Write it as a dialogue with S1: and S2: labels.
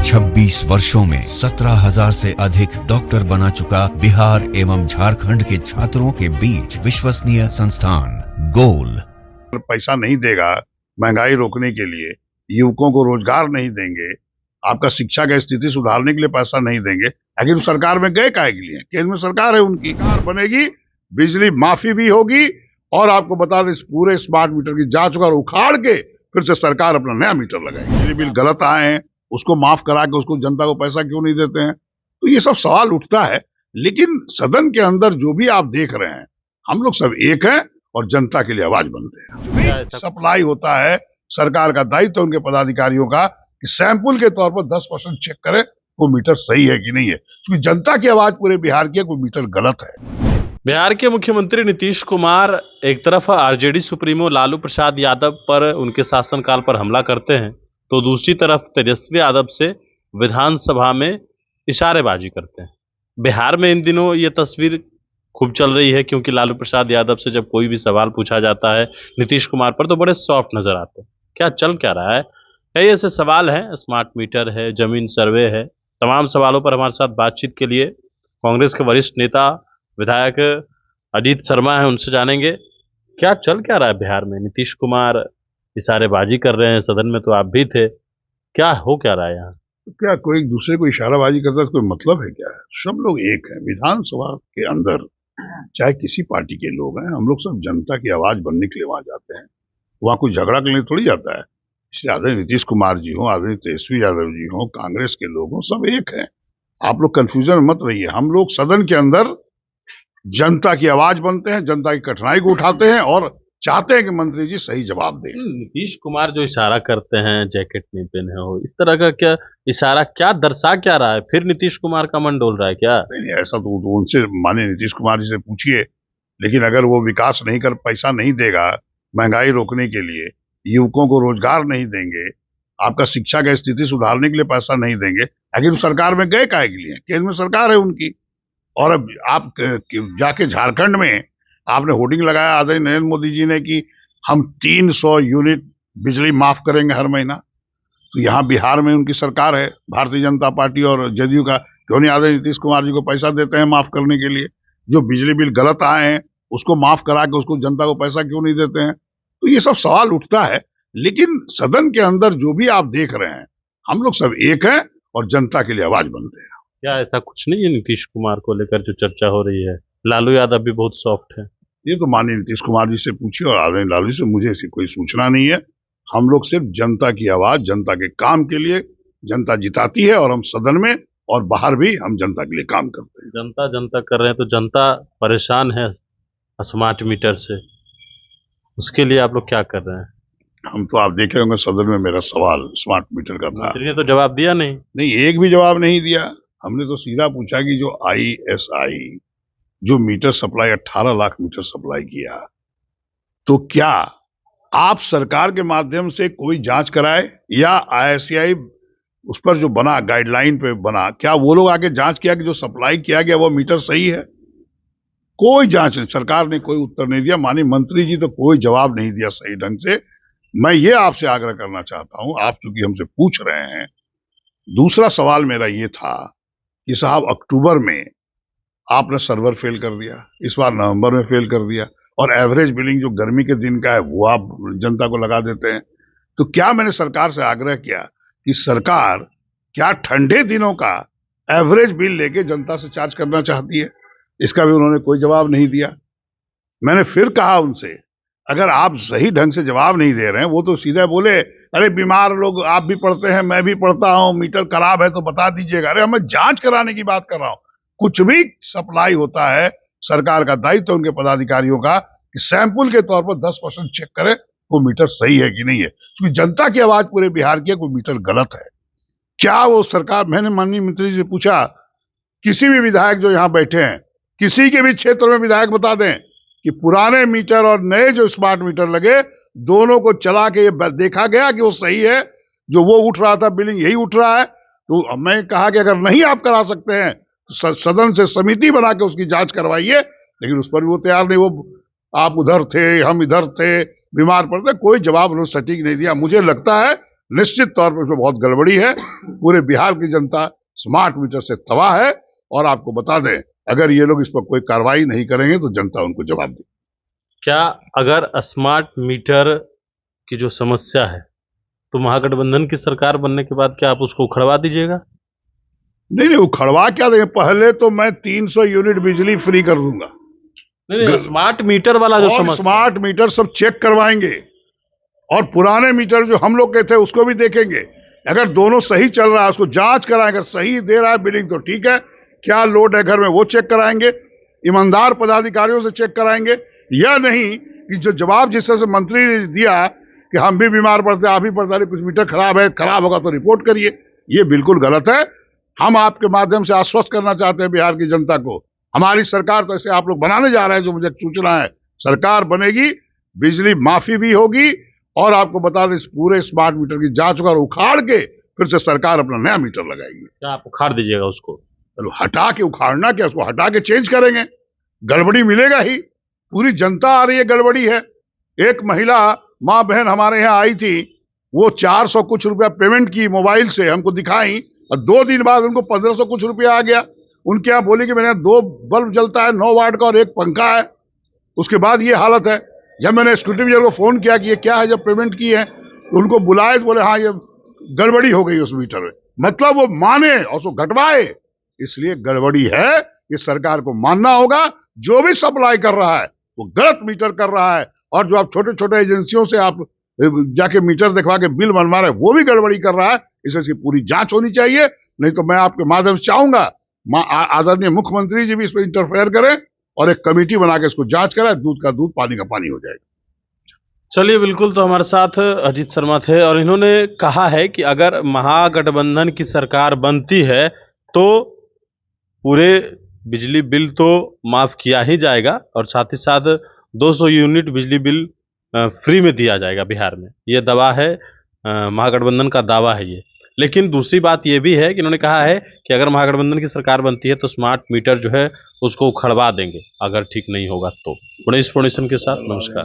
S1: 26 वर्षों में 17,000 से अधिक डॉक्टर बना चुका बिहार एवं झारखंड के छात्रों के बीच विश्वसनीय संस्थान गोल।
S2: पैसा नहीं देगा महंगाई रोकने के लिए, युवकों को रोजगार नहीं देंगे, आपका शिक्षा की स्थिति सुधारने के लिए पैसा नहीं देंगे, आखिर सरकार में गए काहे के लिए? केंद्र में सरकार है, उनकी कार बनेगी, बिजली माफी भी होगी और आपको बता दें इस पूरे स्मार्ट मीटर की जांच कर उखाड़ के फिर से सरकार अपना नया मीटर लगाएगी। बिजली बिल गलत आए हैं, उसको माफ करा के उसको जनता को पैसा क्यों नहीं देते हैं? तो ये सब सवाल उठता है। लेकिन सदन के अंदर जो भी आप देख रहे हैं, हम लोग सब एक हैं और जनता के लिए आवाज बनते हैं। सप्लाई होता है, सरकार का दायित्व उनके पदाधिकारियों का कि सैंपल के तौर पर 10% चेक करें वो मीटर सही है कि नहीं है, क्योंकि जनता की आवाज पूरे बिहार की है, कोई मीटर गलत है।
S3: बिहार के मुख्यमंत्री नीतीश कुमार एक तरफ आरजेडी सुप्रीमो लालू प्रसाद यादव पर उनके शासनकाल पर हमला करते हैं, तो दूसरी तरफ तेजस्वी यादव से विधानसभा में इशारेबाजी करते हैं। बिहार में इन दिनों ये तस्वीर खूब चल रही है, क्योंकि लालू प्रसाद यादव से जब कोई भी सवाल पूछा जाता है नीतीश कुमार पर तो बड़े सॉफ्ट नजर आते हैं। क्या चल क्या रहा है? कई ऐसे सवाल हैं, स्मार्ट मीटर है, जमीन सर्वे है। तमाम सवालों पर हमारे साथ बातचीत के लिए कांग्रेस के वरिष्ठ नेता विधायक अजीत शर्मा है, उनसे जानेंगे क्या चल क्या रहा है बिहार में। नीतीश कुमार इशारेबाजी कर रहे हैं, सदन में तो आप भी थे, क्या हो क्या रहा है यहाँ?
S2: क्या कोई एक दूसरे को इशाराबाजी करता है, कोई मतलब है क्या? सब लोग एक हैं विधानसभा के अंदर, चाहे किसी पार्टी के लोग हैं, हम लोग सब जनता की आवाज बनने के लिए वहां जाते हैं। वहां कोई झगड़ा करने थोड़ी जाता है। इसलिए आदरणीय नीतीश कुमार जी हो, आदरणीय तेजस्वी यादव जी हो, कांग्रेस के लोग हो, सब एक हैं। आप लोग कंफ्यूजन मत रहिए। हम लोग सदन के अंदर जनता की आवाज बनते हैं, जनता की कठिनाई को उठाते हैं और चाहते हैं कि मंत्री जी सही जवाब दें।
S3: नीतीश कुमार जो इशारा करते हैं, जैकेट नहीं पहने हो, इस तरह का क्या इशारा क्या दर्शा क्या रहा है? फिर नीतीश कुमार का मन डोल रहा है क्या?
S2: नहीं, ऐसा तो उनसे माने नीतीश कुमार जी से पूछिए। लेकिन अगर वो विकास नहीं कर, पैसा नहीं देगा महंगाई रोकने के लिए, युवकों को रोजगार नहीं देंगे, आपका शिक्षा की स्थिति सुधारने के लिए पैसा नहीं देंगे, आखिर सरकार में गए काहे के लिए? केंद्र में सरकार है उनकी। और अब आप जाके झारखंड में आपने होर्डिंग लगाया आदरणीय नरेंद्र मोदी जी ने कि हम 300 यूनिट बिजली माफ करेंगे हर महीना। तो यहाँ बिहार में उनकी सरकार है, भारतीय जनता पार्टी और जदयू का, क्यों नहीं आदरणीय नीतीश कुमार जी को पैसा देते हैं माफ करने के लिए? जो बिजली बिल गलत आए हैं उसको माफ करा के उसको जनता को पैसा क्यों नहीं देते हैं? तो ये सब सवाल उठता है। लेकिन सदन के अंदर जो भी आप देख रहे हैं, हम लोग सब एक हैं और जनता के लिए आवाज बनते हैं।
S3: क्या ऐसा कुछ नहीं है नीतीश कुमार को लेकर जो चर्चा हो रही है? लालू यादव भी बहुत सॉफ्ट है।
S2: ये तो माननीय नीतीश कुमार जी से पूछिए और आदरणीय लालू से, मुझे ऐसी कोई सूचना नहीं है। हम लोग सिर्फ जनता की आवाज, जनता के काम के लिए, जनता जिताती है और हम सदन में और बाहर भी हम जनता के लिए काम करते हैं।
S3: जनता जनता कर रहे हैं तो जनता परेशान है स्मार्ट मीटर से, उसके लिए आप लोग क्या कर रहे हैं?
S2: हम तो आप देखे होंगे सदन में मेरा सवाल स्मार्ट मीटर का था।
S3: मंत्री ने तो जवाब दिया नहीं।
S2: एक भी जवाब नहीं दिया। हमने तो सीधा पूछा कि जो ISI जो meter supply 18 lakh meter supply किया, तो क्या आप सरकार के माध्यम से कोई जांच कराए या ISI उस पर जो बना गाइडलाइन पे बना, क्या वो लोग आके जांच किया कि जो सप्लाई किया गया वो मीटर सही है? कोई जांच नहीं, सरकार ने कोई उत्तर नहीं दिया। माननीय मंत्री जी तो कोई जवाब नहीं दिया सही ढंग से। मैं ये आपसे आग्रह करना चाहता हूं, आप चूंकि हमसे पूछ रहे हैं। दूसरा सवाल मेरा ये था कि साहब अक्टूबर में आपने सर्वर फेल कर दिया, इस बार नवंबर में फेल कर दिया, और एवरेज बिलिंग जो गर्मी के दिन का है वो आप जनता को लगा देते हैं। तो क्या मैंने सरकार से आग्रह किया कि सरकार क्या ठंडे दिनों का एवरेज बिल लेके जनता से चार्ज करना चाहती है? इसका भी उन्होंने कोई जवाब नहीं दिया। मैंने फिर कहा उनसे, अगर आप सही ढंग से जवाब नहीं दे रहे हैं, वो तो सीधे बोले अरे बीमार लोग आप भी पढ़ते हैं, मैं भी पढ़ता हूं, मीटर खराब है तो बता दीजिएगा। अरे मैं जांच कराने की बात कर रहा हूं। कुछ भी सप्लाई होता है, सरकार का दायित्व उनके पदाधिकारियों का कि सैंपल के तौर पर 10% चेक करें वो मीटर सही है कि नहीं है, क्योंकि जनता की आवाज पूरे बिहार की है, कोई मीटर गलत है। क्या वो सरकार, मैंने माननीय मंत्री जी से पूछा, किसी भी विधायक जो यहाँ बैठे हैं, किसी के भी क्षेत्र में विधायक बता दें कि पुराने मीटर और नए जो स्मार्ट मीटर लगे, दोनों को चला के ये देखा गया कि वो सही है, जो वो उठ रहा था बिलिंग यही उठ रहा है। तो मैं कहा कि अगर नहीं आप करा सकते हैं तो सदन से समिति बना के उसकी जांच करवाइए। लेकिन उस पर भी वो तैयार नहीं। वो आप उधर थे, हम इधर थे, बीमार पड़ते, कोई जवाब उन्होंने सटीक नहीं दिया। मुझे लगता है निश्चित तौर पर इसमें बहुत गड़बड़ी है। पूरे बिहार की जनता स्मार्ट मीटर से तबाह है। और आपको बता दें, अगर ये लोग इस पर कोई कार्रवाई नहीं करेंगे तो जनता उनको जवाब देगी।
S3: क्या अगर स्मार्ट मीटर की जो समस्या है तो महागठबंधन की सरकार बनने के बाद क्या आप उसको उखड़वा दीजिएगा?
S2: नहीं, उखड़वा क्या देंगे? पहले तो मैं 300 यूनिट बिजली फ्री कर दूंगा।
S3: नहीं, स्मार्ट मीटर वाला जो समस्या,
S2: स्मार्ट मीटर सब चेक करवाएंगे और पुराने मीटर जो हम लोग के थे उसको भी देखेंगे। अगर दोनों सही चल रहा है उसको जांच कराएंगे, अगर सही दे रहा है बिलिंग तो ठीक है, क्या लोड है घर में वो चेक कराएंगे, ईमानदार पदाधिकारियों से चेक कराएंगे। यह नहीं कि जो जवाब जिस तरह से मंत्री ने दिया कि हम भी बीमार पड़ते आप भी पड़ते, कुछ मीटर खराब है, खराब होगा तो रिपोर्ट करिए, ये बिल्कुल गलत है। हम आपके माध्यम से आश्वस्त करना चाहते हैं बिहार की जनता को, हमारी सरकार तो ऐसे आप लोग बनाने जा रहे हैं जो मुझे सूचना है, सरकार बनेगी, बिजली माफी भी होगी और आपको बता दें इस पूरे स्मार्ट मीटर की जांच कर उखाड़ के फिर से सरकार अपना नया मीटर लगाएगी।
S3: क्या आप उखाड़ दीजिएगा उसको?
S2: चलो हटा के, उखाड़ना क्या, उसको हटा के चेंज करेंगे, गड़बड़ी मिलेगा ही। पूरी जनता आ रही है, गड़बड़ी है। एक महिला माँ बहन हमारे यहाँ आई थी, वो 400 कुछ रुपया पेमेंट की मोबाइल से, हमको दिखाई और 2 दिन बाद उनको 1500 कुछ रुपया आ गया। उनके यहाँ बोली कि मेरे यहाँ 2 बल्ब जलता है 9 वाट का और 1 पंखा है। उसके बाद ये हालत है। जब मैंने सिक्योरिटी विजिलेंस को फोन किया कि ये क्या है, जब पेमेंट की है तो उनको बुलाए तो बोले हाँ ये गड़बड़ी हो गई उस मीटर में। मतलब वो माने और उसको घटवाए, इसलिए गड़बड़ी है। ये सरकार को मानना होगा, जो भी सप्लाई कर रहा है वो गलत मीटर कर रहा है और जो आप छोटे छोटे एजेंसियों से आप जाके मीटर दिखवा के बिल बनवा रहे हैं वो भी गड़बड़ी कर रहा है। इसकी पूरी जांच होनी चाहिए। नहीं तो मैं आपके माध्यम से चाहूंगा आदरणीय मुख्यमंत्री जी भी इस पर इंटरफेयर करें और एक कमेटी बना के इसको जांच कराए, दूध का दूध पानी का पानी हो जाएगा।
S3: चलिए, बिल्कुल। तो हमारे साथ अजीत शर्मा थे और इन्होंने कहा है कि अगर महागठबंधन की सरकार बनती है तो पूरे बिजली बिल तो माफ किया ही जाएगा और साथ ही साथ 200 यूनिट बिजली बिल फ्री में दिया जाएगा बिहार में। ये दावा है, महागठबंधन का दावा है ये। लेकिन दूसरी बात ये भी है कि इन्होंने कहा है कि अगर महागठबंधन की सरकार बनती है तो स्मार्ट मीटर जो है उसको उखड़वा देंगे अगर ठीक नहीं होगा तो। गणेश फाउंडेशन के साथ नमस्कार।